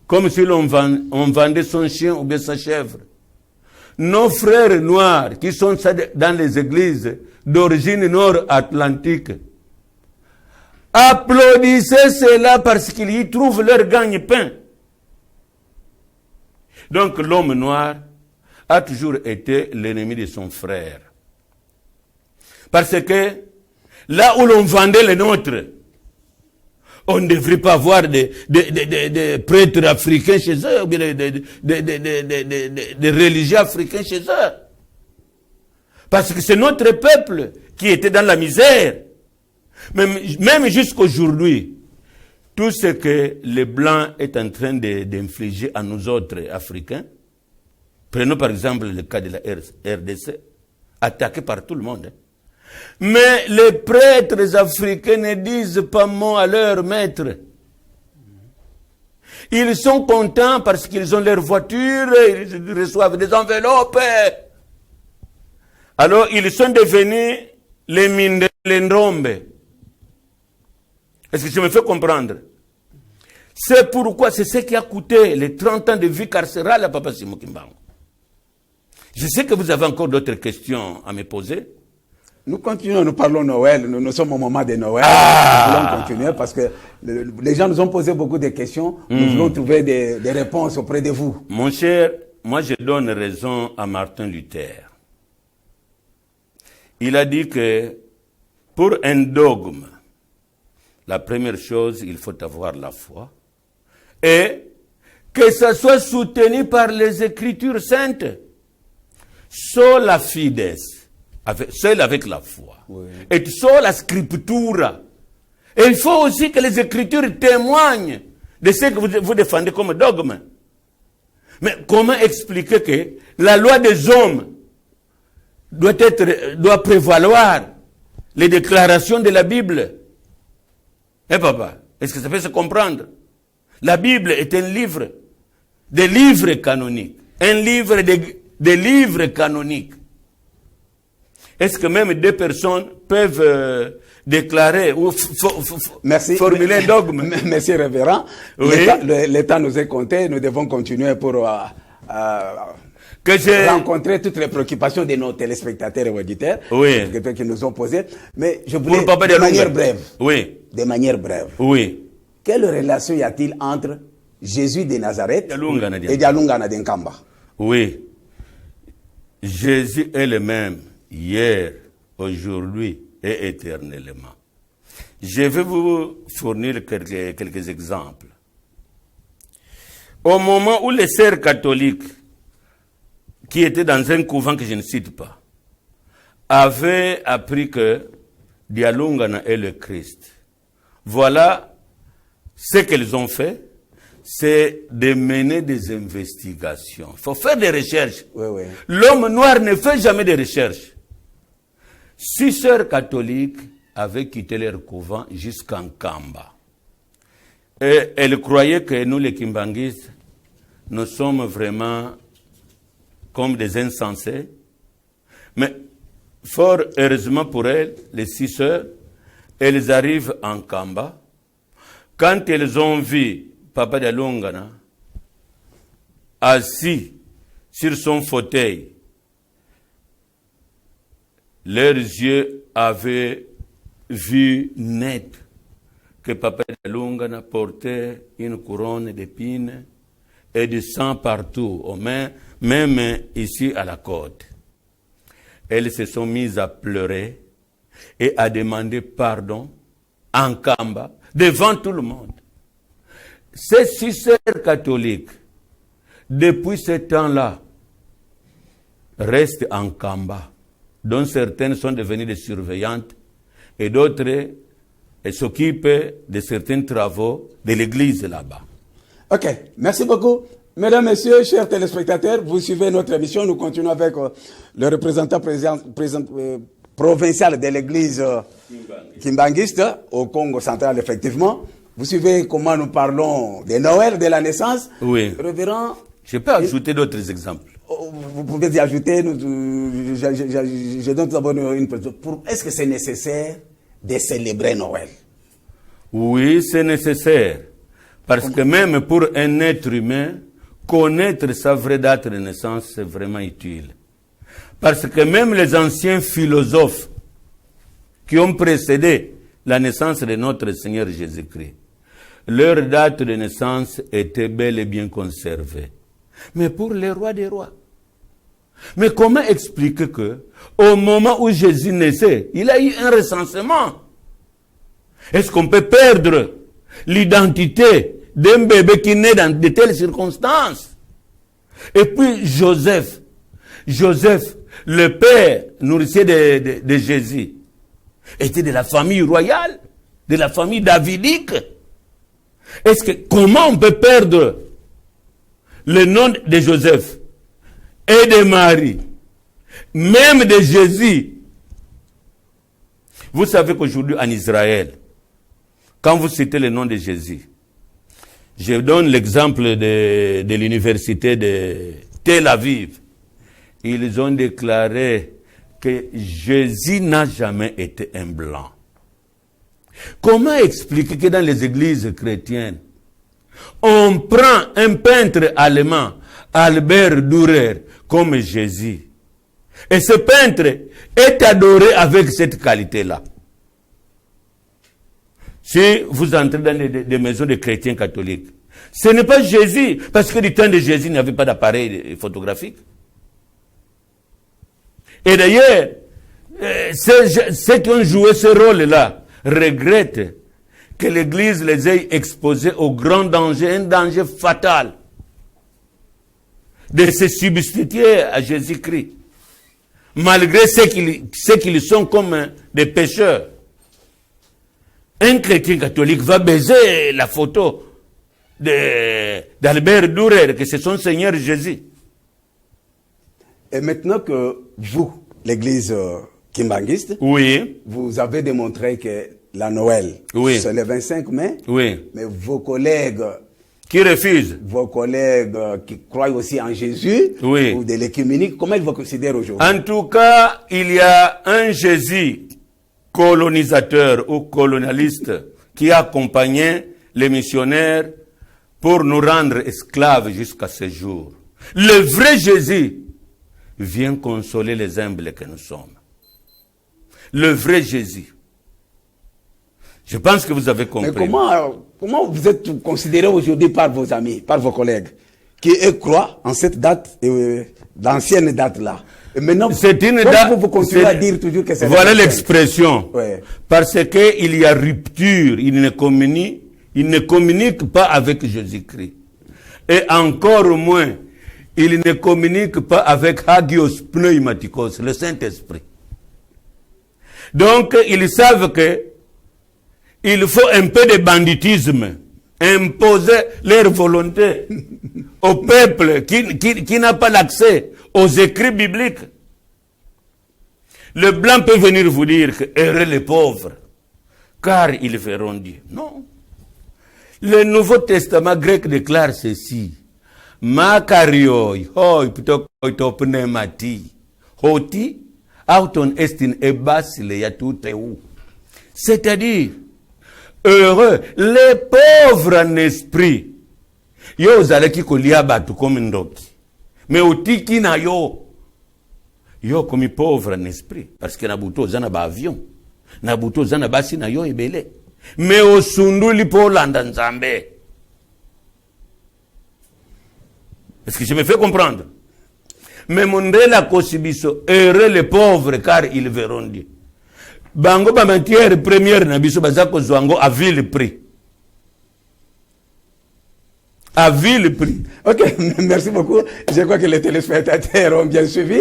comme si on vendait son chien ou bien sa chèvre, nos frères noirs qui sont dans les églises d'origine nord-atlantique applaudissaient cela parce qu'ils y trouvent leur gagne-pain. Donc l'homme noir a toujours été l'ennemi de son frère. Parce que là où l'on vendait les nôtres, on ne devrait pas avoir des prêtres africains chez eux, ou bien des religieux africains chez eux. Parce que c'est notre peuple qui était dans la misère. Même jusqu'aujourd'hui, tout ce que le blanc est en train d'infliger à nous autres Africains, prenons par exemple le cas de la RDC, attaqué par tout le monde. Mais les prêtres africains ne disent pas mot à leur maître. Ils sont contents parce qu'ils ont leur voiture, ils reçoivent des enveloppes. Alors ils sont devenus les Mindélendombe. Est-ce que je me fais comprendre? C'est pourquoi, c'est ce qui a coûté les 30 ans de vie carcérale à Papa Simon Kimbangu. Je sais que vous avez encore d'autres questions à me poser. Nous continuons, nous parlons Noël, nous sommes au moment de Noël. Nous voulons continuer parce que les gens nous ont posé beaucoup de questions. Nous voulons trouver des réponses auprès de vous. Mon cher, moi je donne raison à Martin Luther. Il a dit que pour un dogme, la première chose, il faut avoir la foi. Et que ça soit soutenu par les Écritures saintes. Sola fides, seul avec la foi. Oui. Et sola scriptura. Et il faut aussi que les Écritures témoignent de ce que vous défendez comme dogme. Mais comment expliquer que la loi des hommes doit prévaloir les déclarations de la Bible? Eh papa, est-ce que ça peut se comprendre? La Bible est un livre, des livres canoniques. Un livre des livres canoniques. Est-ce que même deux personnes peuvent déclarer ou formuler un dogme? Merci, révérend. Oui. Le temps nous est compté. Nous devons continuer pour rencontrer toutes les préoccupations de nos téléspectateurs et auditeurs qui nous ont posées. Mais je voulais, de manière brève, de manière brève, quelle relation y a-t-il entre Jésus de Nazareth et Dialungana d'Nkamba? Oui. Jésus est le même hier, aujourd'hui et éternellement. Je vais vous fournir quelques exemples. Au moment où les sœurs catholiques, qui étaient dans un couvent que je ne cite pas, avaient appris que Dialungana est le Christ, voilà ce qu'elles ont fait, c'est de mener des investigations. Il faut faire des recherches. Oui. L'homme noir ne fait jamais de recherches. 6 sœurs catholiques avaient quitté leur couvent jusqu'en Kamba. Et elles croyaient que nous, les Kimbanguistes, nous sommes vraiment comme des insensés. Mais fort heureusement pour elles, les 6 sœurs, elles arrivent en Kamba. Quand elles ont vu Papa Dialungana assis sur son fauteuil, leurs yeux avaient vu net que Papa Lunga portait une couronne d'épines et du sang partout, aux mains, même ici à la côte. Elles se sont mises à pleurer et à demander pardon en Kamba, devant tout le monde. Ces 6 sœurs catholiques, depuis ce temps-là, restent en Kamba, dont certaines sont devenues des surveillantes et d'autres s'occupent de certains travaux de l'église là-bas. Ok, merci beaucoup. Mesdames, Messieurs, chers téléspectateurs, vous suivez notre émission. Nous continuons avec le représentant provincial de l'église Kimbangiste au Congo central, effectivement. Vous suivez comment nous parlons de Noël, de la naissance. Oui. Révérend. Je peux ajouter d'autres exemples. Vous pouvez y ajouter. Je donne d'abord une question. Est-ce que c'est nécessaire de célébrer Noël? Oui, c'est nécessaire. Parce que même pour un être humain, connaître sa vraie date de naissance, c'est vraiment utile. Parce que même les anciens philosophes qui ont précédé la naissance de notre Seigneur Jésus-Christ, leur date de naissance était bel et bien conservée. Mais pour les rois des rois. Mais comment expliquer que, au moment où Jésus naissait, il a eu un recensement? Est-ce qu'on peut perdre l'identité d'un bébé qui naît dans de telles circonstances? Et puis Joseph, le père nourricier de Jésus, était de la famille royale, de la famille davidique. Comment on peut perdre le nom de Joseph et de Marie, même de Jésus? Vous savez qu'aujourd'hui en Israël, quand vous citez le nom de Jésus, je donne l'exemple de l'université de Tel Aviv. Ils ont déclaré que Jésus n'a jamais été un blanc. Comment expliquer que dans les églises chrétiennes, on prend un peintre allemand, Albert Dürer, comme Jésus, et ce peintre est adoré avec cette qualité-là? Si vous entrez dans des maisons de chrétiens catholiques, ce n'est pas Jésus, parce que du temps de Jésus, il n'y avait pas d'appareil photographique. Et d'ailleurs, ceux qui ont joué ce rôle-là regrettent que l'Église les ait exposés au grand danger, un danger fatal, de se substituer à Jésus-Christ, malgré ceux qui sont comme des pécheurs. Un chrétien catholique va baiser la photo d'Albert Dürer, que c'est son Seigneur Jésus. Et maintenant que vous, l'église Kimbangiste, oui, vous avez démontré que la Noël, oui, c'est le 25 mai, oui, mais vos collègues qui refusent, vos collègues qui croient aussi en Jésus, oui, ou de l'écuménique, comment ils vous considèrent aujourd'hui? En tout cas, il y a un Jésus colonisateur ou colonialiste qui accompagnait les missionnaires pour nous rendre esclaves jusqu'à ce jour. Le vrai Jésus vient consoler les humbles que nous sommes. Le vrai Jésus. Je pense que vous avez compris. Mais comment vous êtes considéré aujourd'hui par vos amis, par vos collègues, qui eux croient en cette date, d'ancienne date-là? Et maintenant, c'est une date. Vous continuez à dire toujours que c'est. Voilà l'expression. Ouais. Parce qu'il y a rupture. Il ne communique pas avec Jésus-Christ. Et encore moins, il ne communique pas avec Hagios Pneumatikos, le Saint-Esprit. Donc, ils savent que il faut un peu de banditisme, imposer leur volonté au peuple qui n'a pas l'accès aux écrits bibliques. Le blanc peut venir vous dire que heureux les pauvres, car ils verront Dieu. Non. Le Nouveau Testament grec déclare ceci. Makarioi, hoi pneumati, hoti, auton estin ebasile yatuteu. C'est-à-dire, heureux, les pauvres en esprit. Yo zalaki kolia batu comme ndoki. Mais otiki na yo. Yo comme pauvre en esprit. Parce que na buto zana ba avion. Na buto zana basi na yo ebele. Mais osunduli po landa nzambe. Est-ce que je me fais comprendre? Mais mondela kosibiso, heureux les pauvres car ils verront Dieu. Bango ba matière première na biso bazako zwango à vil prix. À vil prix. Ok, merci beaucoup. Je crois que les téléspectateurs ont bien suivi.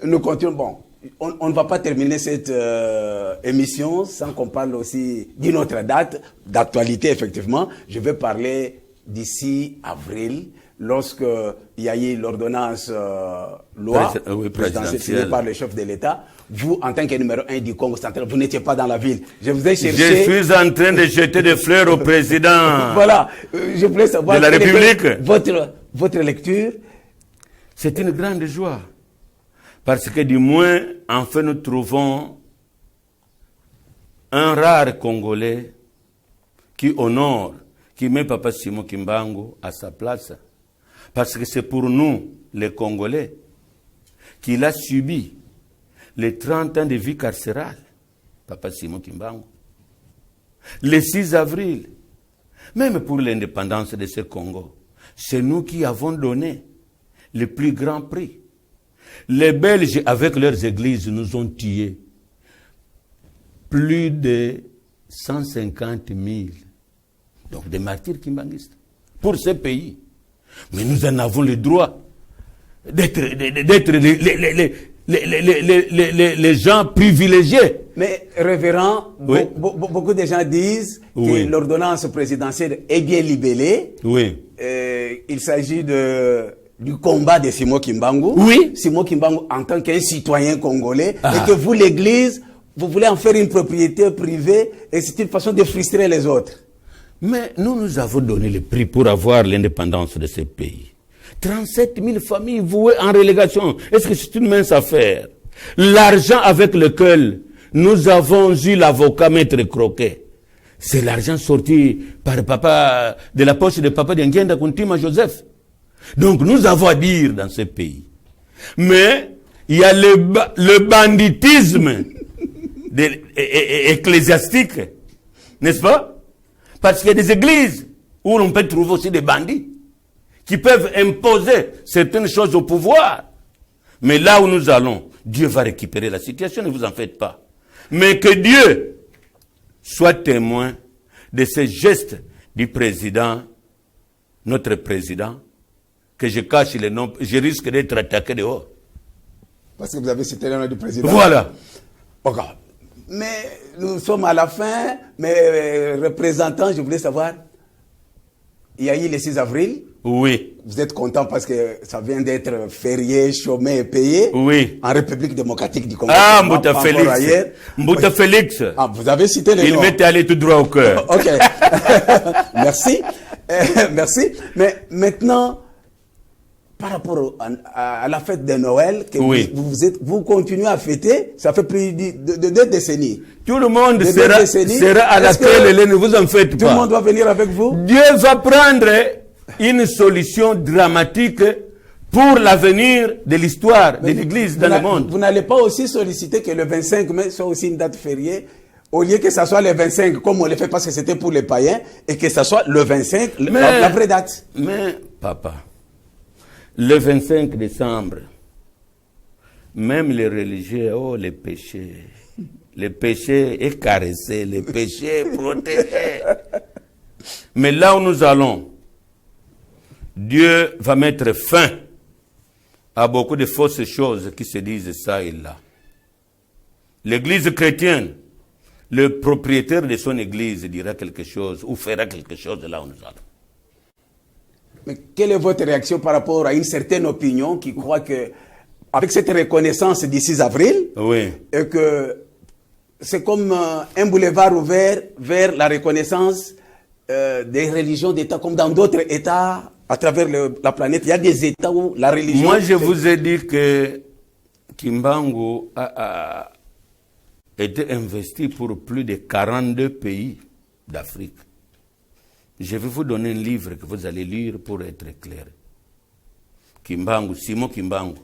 Nous continuons. Bon, on ne va pas terminer cette émission sans qu'on parle aussi d'une autre date, d'actualité effectivement. Je vais parler d'ici avril, lorsque il y a eu l'ordonnance loi présidentielle signée par le chef de l'État. Vous, en tant que numéro 1 du Congo central, vous n'étiez pas dans la ville. Je vous ai cherché. Je suis en train de jeter des fleurs au président. Voilà. Je voulais savoir de la République. Votre lecture. C'est une grande joie. Parce que du moins, enfin, nous trouvons un rare Congolais qui honore, qui met Papa Simon Kimbangu à sa place. Parce que c'est pour nous, les Congolais, qu'il a subi les 30 ans de vie carcérale, Papa Simon Kimbangu. Le 6 avril, même pour l'indépendance de ce Congo, c'est nous qui avons donné le plus grand prix. Les Belges, avec leurs églises, nous ont tués plus de 150 000. Donc des martyrs kimbanguistes pour ce pays. Mais nous en avons le droit d'être les gens privilégiés. Mais révérend, oui. Beaucoup de gens disent que l'ordonnance présidentielle est bien libellée. Oui. Il s'agit du combat de Simon Kimbangu. Oui. Simon Kimbangu en tant qu'un citoyen congolais. Et que vous, l'Église, vous voulez en faire une propriété privée et c'est une façon de frustrer les autres. Mais nous avons donné le prix pour avoir l'indépendance de ce pays. 37 000 familles vouées en relégation. Est-ce que c'est une mince affaire? L'argent avec lequel nous avons eu l'avocat Maître Croquet, c'est l'argent sorti par papa, de la poche de papa d'Ngienda Kuntima Joseph. Donc nous avons à dire dans ce pays. Mais il y a le banditisme ecclésiastique, n'est-ce pas? Parce qu'il y a des églises où l'on peut trouver aussi des bandits qui peuvent imposer certaines choses au pouvoir. Mais là où nous allons, Dieu va récupérer la situation, ne vous en faites pas. Mais que Dieu soit témoin de ces gestes du président, notre président, que je cache les noms, je risque d'être attaqué dehors. Parce que vous avez cité le nom du président. Voilà. Okay. Mais nous sommes à la fin, mais représentants, je voulais savoir, il y a eu le 6 avril. Oui. Vous êtes content parce que ça vient d'être férié, chômé et payé. Oui. En République démocratique du Congo. Ah, Mbouta Félix. Mbouta Félix. Ah, vous avez cité les noms. Il m'était allé tout droit au cœur. Ok. Merci. Merci. Mais maintenant, par rapport à la fête de Noël, que vous continuez à fêter, ça fait plus de 2 décennies. Tout le monde sera à la télé, ne vous en faites pas. Tout le monde doit venir avec vous. Dieu va prendre une solution dramatique pour l'avenir de l'histoire de l'Église dans le monde. Vous n'allez pas aussi solliciter que le 25 mai soit aussi une date fériée, au lieu que ça soit le 25, comme on le fait parce que c'était pour les païens, et que ça soit le 25, la vraie date. Mais, papa, le 25 décembre, même les religieux, les péchés est caressé, les péchés protégés. Mais là où nous allons, Dieu va mettre fin à beaucoup de fausses choses qui se disent ça et là. L'Église chrétienne, le propriétaire de son Église dira quelque chose ou fera quelque chose là où nous allons. Mais quelle est votre réaction par rapport à une certaine opinion qui croit que, avec cette reconnaissance du 6 avril, et que c'est comme un boulevard ouvert vers la reconnaissance des religions d'État, comme dans d'autres États à travers la planète. Il y a des États où la religion... Moi, je vous ai dit que Kimbangu a été investi pour plus de 42 pays d'Afrique. Je vais vous donner un livre que vous allez lire pour être clair. Kimbangu, Simon Kimbangu.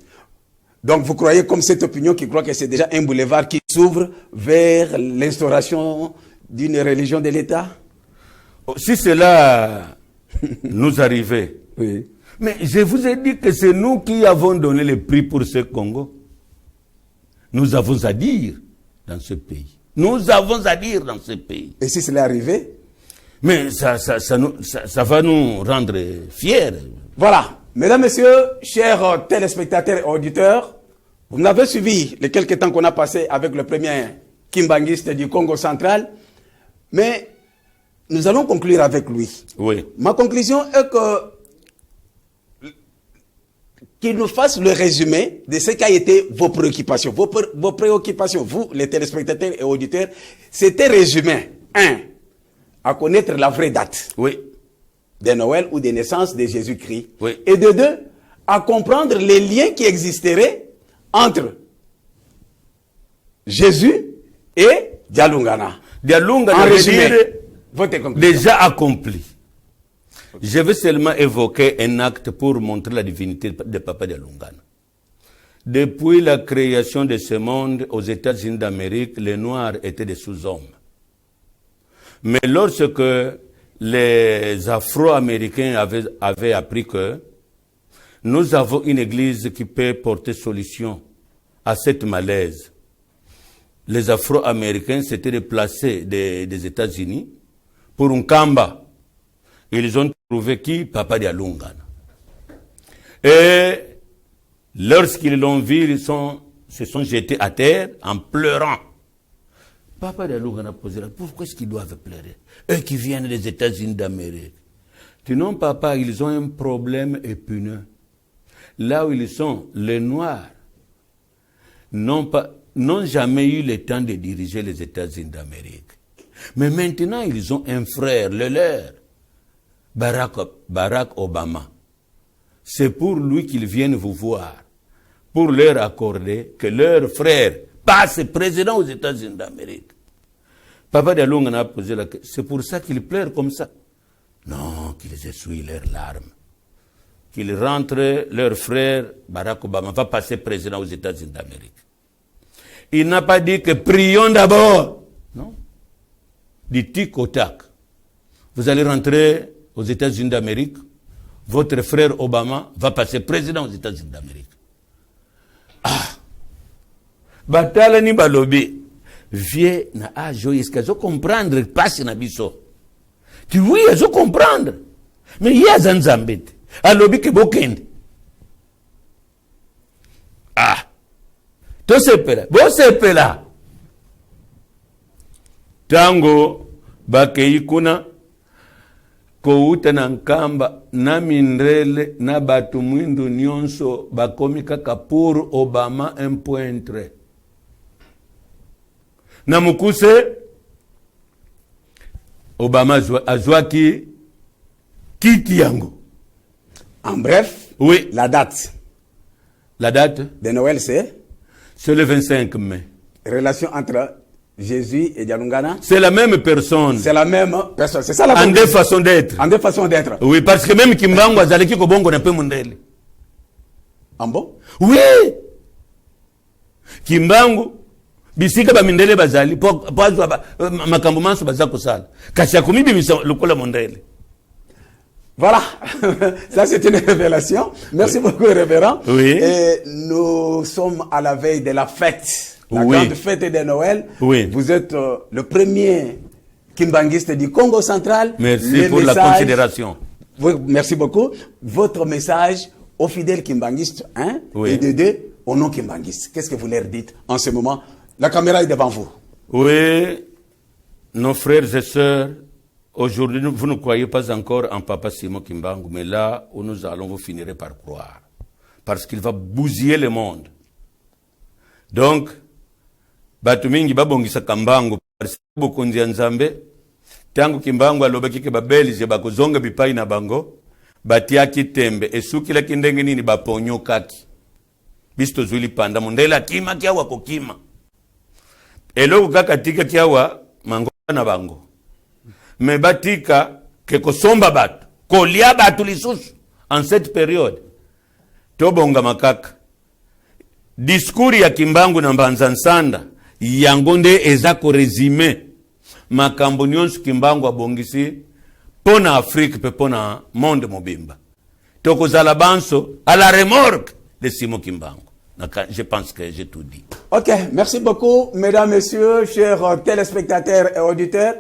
Donc vous croyez comme cette opinion qui croit que c'est déjà un boulevard qui s'ouvre vers l'instauration d'une religion de l'État? Si cela nous arrivait, Oui. mais je vous ai dit que c'est nous qui avons donné le prix pour ce Congo. Nous avons à dire dans ce pays. Nous avons à dire dans ce pays. Et si cela arrivait? Mais ça va nous rendre fiers. Voilà. Mesdames, Messieurs, chers téléspectateurs et auditeurs, vous m'avez suivi les quelques temps qu'on a passé avec le premier kimbanguiste du Congo central, mais nous allons conclure avec lui. Oui. Ma conclusion est qu'il nous fasse le résumé de ce qu'a été vos préoccupations. Vos préoccupations, vous, les téléspectateurs et auditeurs, c'était résumé. 1. À connaître la vraie date. Oui. De Noël ou de naissance de Jésus-Christ. Oui. Et de 2. À comprendre les liens qui existeraient entre Jésus et Dialungana. Dialungana, en résumé, votre conclusion. déjà accompli. Je vais seulement évoquer un acte pour montrer la divinité de Papa Dialungana. Depuis la création de ce monde aux États-Unis d'Amérique, les Noirs étaient des sous-hommes. Mais lorsque les Afro-Américains avaient appris que nous avons une église qui peut porter solution à cette malaise, les Afro-Américains s'étaient déplacés des États-Unis pour un Kamba. Ils ont trouvé qui? Papa Dialungana. Et lorsqu'ils l'ont vu, ils se sont jetés à terre en pleurant. Papa Dialungana a posé la question, pourquoi est-ce qu'ils doivent pleurer? Eux qui viennent des États-Unis d'Amérique. Tu non, papa, ils ont un problème épineux. Là où ils sont, les Noirs n'ont jamais eu le temps de diriger les États-Unis d'Amérique. Mais maintenant, ils ont un frère, le leur, Barack Obama. C'est pour lui qu'ils viennent vous voir, pour leur accorder que leur frère passe président aux États-Unis d'Amérique. Papa Dialungana a posé la question, c'est pour ça qu'ils pleurent comme ça? Non, qu'ils essuient leurs larmes. Qu'ils rentrent, leur frère Barack Obama va passer président aux États-Unis d'Amérique. Il n'a pas dit que prions d'abord. Non. Du tic au tac. Vous allez rentrer aux États-Unis d'Amérique. Votre frère Obama va passer président aux États-Unis d'Amérique. Ah. Batala ni balobi. Vie na ajo iska zo comprendre passe na biso. Tu oui, zo comprendre. Mais il y a zanzambete. Alobi ke bokende. Ah. To sepela. Bo sepela. Tango bakei kuna kouta na nkamba na mindrele na batu mwindu nyonso bakomi kaka pour Obama un pointre. Na mukuse Obama azwaki kiti yango. En bref, oui. La date. La date de Noël, c'est le 25 mai. Relation entre Jésus et Dialungana. C'est la même personne. C'est la même personne. C'est ça la en deux façons d'être. En deux façons d'être. Oui, parce que même Kimbangu azaleki ko bongo na pe mundele. En bon? Oui. Kimbangu bisika ba mindele bazali po makambo manso bazako sala. Kasi akomibi misa lokola mundele. Voilà, ça c'est une révélation. Merci beaucoup, révérend. Oui. Et nous sommes à la veille de la fête, la oui. grande fête de Noël. Oui. Vous êtes le premier kimbanguiste du Congo central. Merci pour la considération. Merci beaucoup. Votre message aux fidèles kimbanguistes, hein, oui. Et de deux, aux non-kimbanguistes. Qu'est-ce que vous leur dites en ce moment? La caméra est devant vous. Oui, nos frères et sœurs, aujourd'hui, vous ne croyez pas encore en Papa Simon Kimbangu, mais là où nous allons, vous finirez par croire. Parce qu'il va bousiller le monde. Donc, batu mingi babongisa Kambangu, parce que bokonzi ya Nzambe, tangu Kimbangu alobaki ke babelije bakozonga bipai na bango, batiaki tembe, esukila kindenge nini baponyokaki. Bisto zwili panda, mundela kima kiawa kokima. Elo kaka tika kiawa, mango na bango. Mais batika ke kosomba batu kolia batu lisusu en cette période tobonga makaka discours ya Kimbangu na Mbanza Nsanda yango nde eza korésime makambo nyonso Kimbangu abongisi mpo na Afrique mpe mpo na monde mobimba. Tokozala banso à la remorque de Simon Kimbangu. Je pense que j'ai tout dit. Ok, merci beaucoup, mesdames, messieurs, chers téléspectateurs et auditeurs.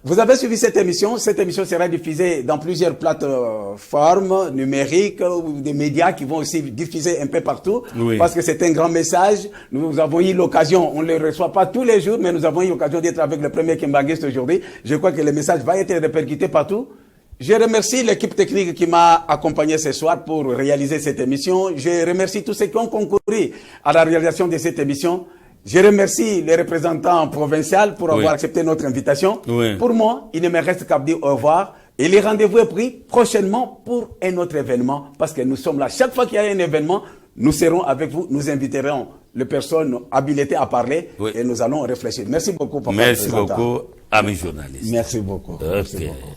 Vous avez suivi cette émission. Cette émission sera diffusée dans plusieurs plateformes numériques ou des médias qui vont aussi diffuser un peu partout. Oui. Parce que c'est un grand message. Nous avons eu l'occasion, on ne le reçoit pas tous les jours, mais nous avons eu l'occasion d'être avec le premier Kimbanguiste aujourd'hui. Je crois que le message va être répercuté partout. Je remercie l'équipe technique qui m'a accompagné ce soir pour réaliser cette émission. Je remercie tous ceux qui ont concouru à la réalisation de cette émission. Je remercie les représentants provinciaux pour avoir accepté notre invitation. Oui. Pour moi, il ne me reste qu'à dire au revoir. Et le rendez-vous est pris prochainement pour un autre événement. Parce que nous sommes là. Chaque fois qu'il y a un événement, nous serons avec vous. Nous inviterons les personnes habilitées à parler. Et nous allons réfléchir. Merci beaucoup, papa. Merci beaucoup, amis journalistes. Merci beaucoup. Okay. Merci beaucoup.